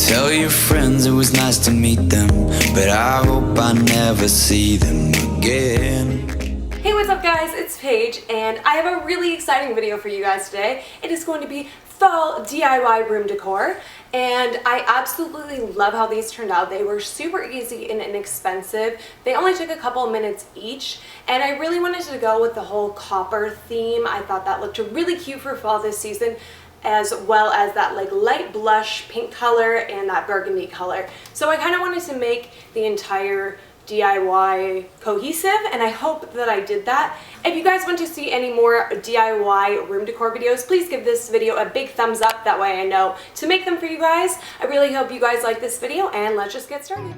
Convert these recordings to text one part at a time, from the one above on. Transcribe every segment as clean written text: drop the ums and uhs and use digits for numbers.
Tell your friends it was nice to meet them, but I hope I never see them again. Hey, what's up guys? It's Paige and I have a really exciting video for you guys today. It is going to be fall DIY room decor and I absolutely love how these turned out. They were super easy and inexpensive. They only took a couple of minutes each and I really wanted to go with the whole copper theme. I thought that looked really cute for fall this season, as well as that like light blush pink color and that burgundy color. So I kind of wanted to make the entire DIY cohesive and I hope that I did that. If you guys want to see any more DIY room decor videos, please give this video a big thumbs up. That way I know to make them for you guys. I really hope you guys like this video and let's just get started.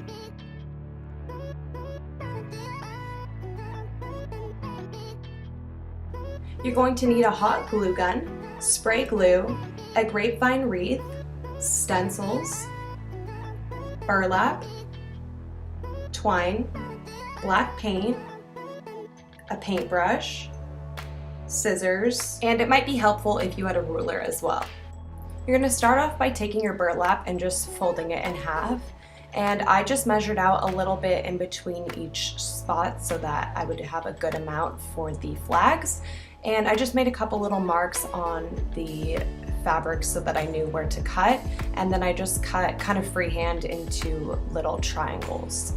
You're going to need a hot glue gun, spray glue, a grapevine wreath, stencils, burlap, twine, black paint, a paintbrush, scissors, and it might be helpful if you had a ruler as well. You're going to start off by taking your burlap and just folding it in half. And I just measured out a little bit in between each spot so that I would have a good amount for the flags. And I just made a couple little marks on the fabric so that I knew where to cut. And then I just cut kind of freehand into little triangles.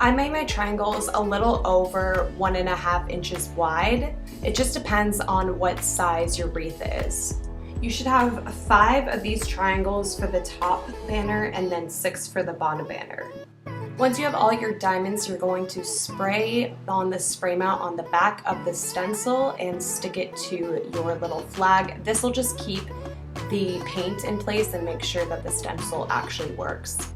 I made my triangles a little over 1.5 inches wide. It just depends on what size your wreath is. You should have 5 of these triangles for the top banner and then 6 for the bottom banner. Once you have all your diamonds, you're going to spray on the spray mount on the back of the stencil and stick it to your little flag. This will just keep the paint in place and make sure that the stencil actually works.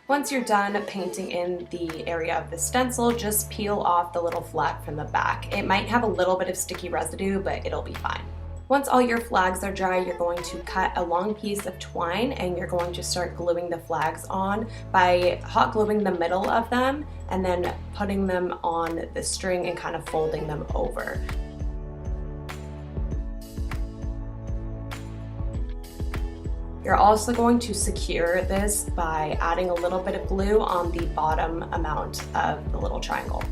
Once you're done painting in the area of the stencil, just peel off the little flag from the back. It might have a little bit of sticky residue, but it'll be fine. Once all your flags are dry, you're going to cut a long piece of twine and you're going to start gluing the flags on by hot gluing the middle of them and then putting them on the string and kind of folding them over. You're also going to secure this by adding a little bit of glue on the bottom amount of the little triangle.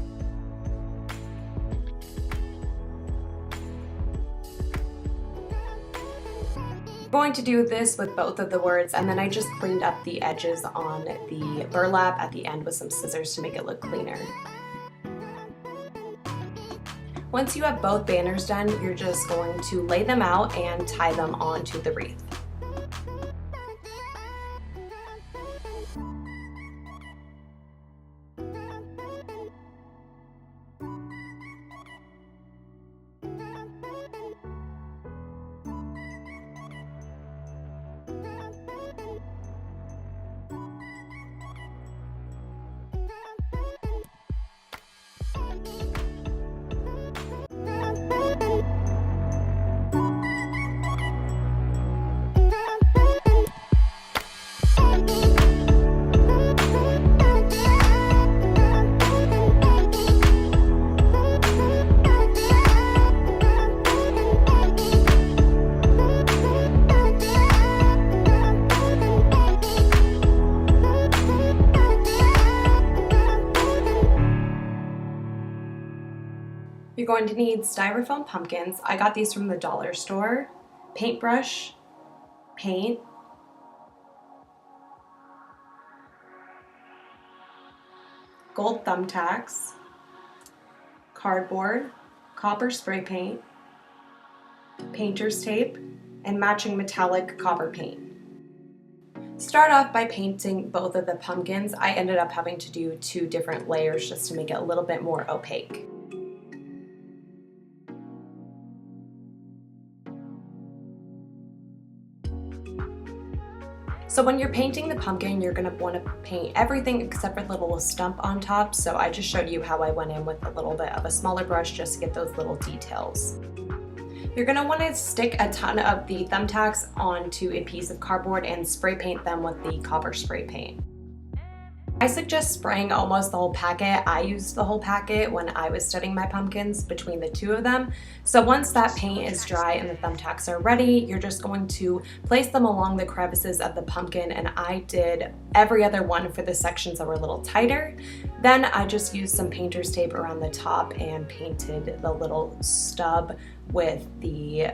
I'm going to do this with both of the words, and then I just cleaned up the edges on the burlap at the end with some scissors to make it look cleaner. Once you have both banners done, you're just going to lay them out and tie them onto the wreath. You're going to need styrofoam pumpkins. I got these from the dollar store. Paintbrush, paint, gold thumbtacks, cardboard, copper spray paint, painter's tape, and matching metallic copper paint. Start off by painting both of the pumpkins. I ended up having to do 2 different layers just to make it a little bit more opaque. So when you're painting the pumpkin, you're going to want to paint everything except for the little stump on top. So I just showed you how I went in with a little bit of a smaller brush just to get those little details. You're going to want to stick a ton of the thumbtacks onto a piece of cardboard and spray paint them with the copper spray paint. I suggest spraying almost the whole packet. I used the whole packet when I was studying my pumpkins between the two of them. So once that paint is dry and the thumbtacks are ready, you're just going to place them along the crevices of the pumpkin, and I did every other one for the sections that were a little tighter. Then I just used some painter's tape around the top and painted the little stub with the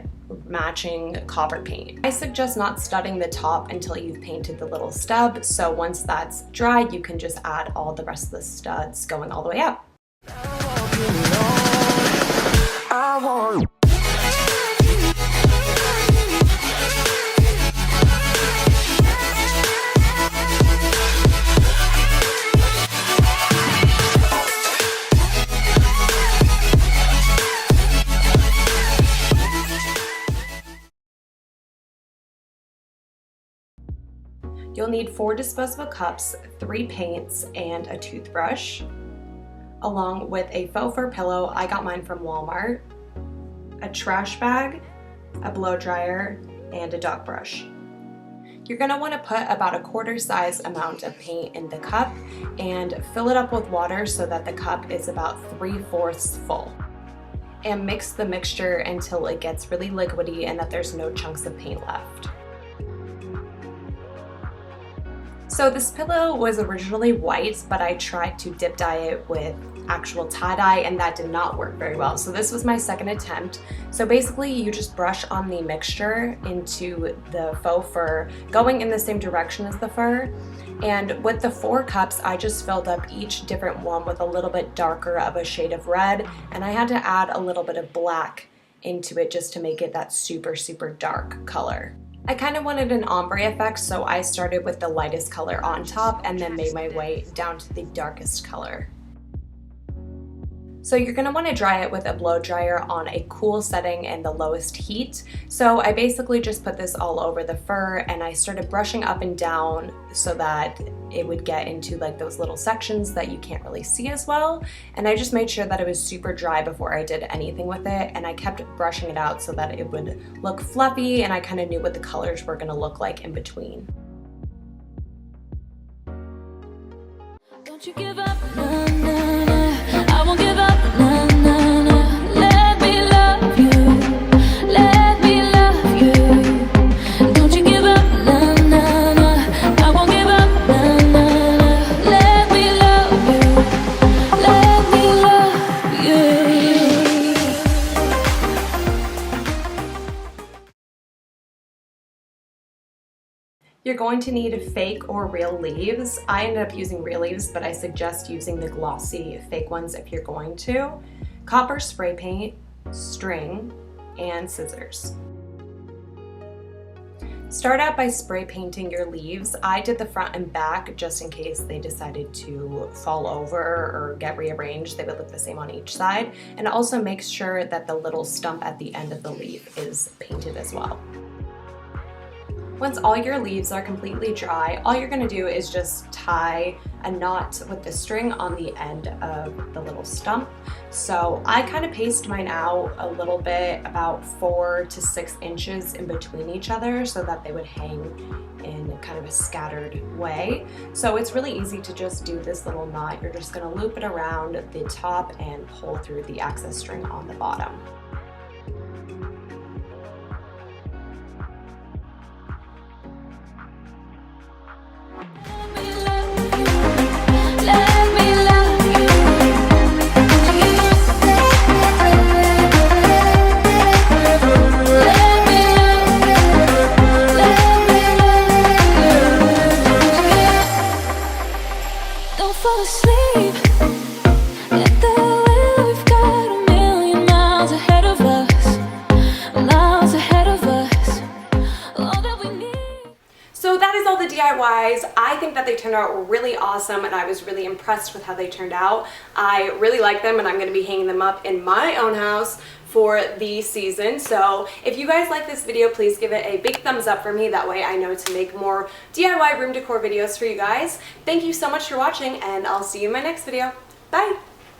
matching copper paint. I suggest not studding the top until you've painted the little stub, so once that's dry, you can just add all the rest of the studs going all the way up. You'll need 4 disposable cups, 3 paints, and a toothbrush, along with a faux fur pillow. I got mine from Walmart, a trash bag, a blow dryer, and a dog brush. You're going to want to put about a quarter size amount of paint in the cup and fill it up with water so that the cup is about 3/4 full. And mix the mixture until it gets really liquidy and that there's no chunks of paint left. So this pillow was originally white, but I tried to dip dye it with actual tie-dye and that did not work very well. So this was my second attempt. So basically you just brush on the mixture into the faux fur, going in the same direction as the fur. And with the 4 cups, I just filled up each different one with a little bit darker of a shade of red, and I had to add a little bit of black into it just to make it that super, super dark color. I kind of wanted an ombre effect, so I started with the lightest color on top and then made my way down to the darkest color. So you're going to want to dry it with a blow dryer on a cool setting and the lowest heat. So I basically just put this all over the fur and I started brushing up and down so that it would get into like those little sections that you can't really see as well. And I just made sure that it was super dry before I did anything with it, and I kept brushing it out so that it would look fluffy and I kind of knew what the colors were going to look like in between. Don't you give up, nah, nah, nah. I won't give up, nah, nah, nah. Let me love you, let me love you. Don't you give up, nah, nah, nah. I won't give up, nah, nah, nah. Let me love you, let me love you. You're going to need fake or real leaves. I ended up using real leaves, but I suggest using the glossy fake ones if you're going to. Copper spray paint, string, and scissors. Start out by spray painting your leaves. I did the front and back just in case they decided to fall over or get rearranged. They would look the same on each side. And also make sure that the little stump at the end of the leaf is painted as well. Once all your leaves are completely dry, all you're going to do is just tie a knot with the string on the end of the little stump. So I kind of paced mine out a little bit, about 4 to 6 inches in between each other so that they would hang in kind of a scattered way. So it's really easy to just do this little knot. You're just going to loop it around the top and pull through the excess string on the bottom. Fall asleep at the wheel. We've got a million miles ahead of us, miles ahead of us. All that we need. So that is all the DIYs. I think that they turned out really awesome and I was really impressed with how they turned out. I really like them and I'm going to be hanging them up in my own house for the season. So if you guys like this video, please give it a big thumbs up for me. That way I know to make more DIY room decor videos for you guys. Thank you so much for watching and I'll see you in my next video. Bye!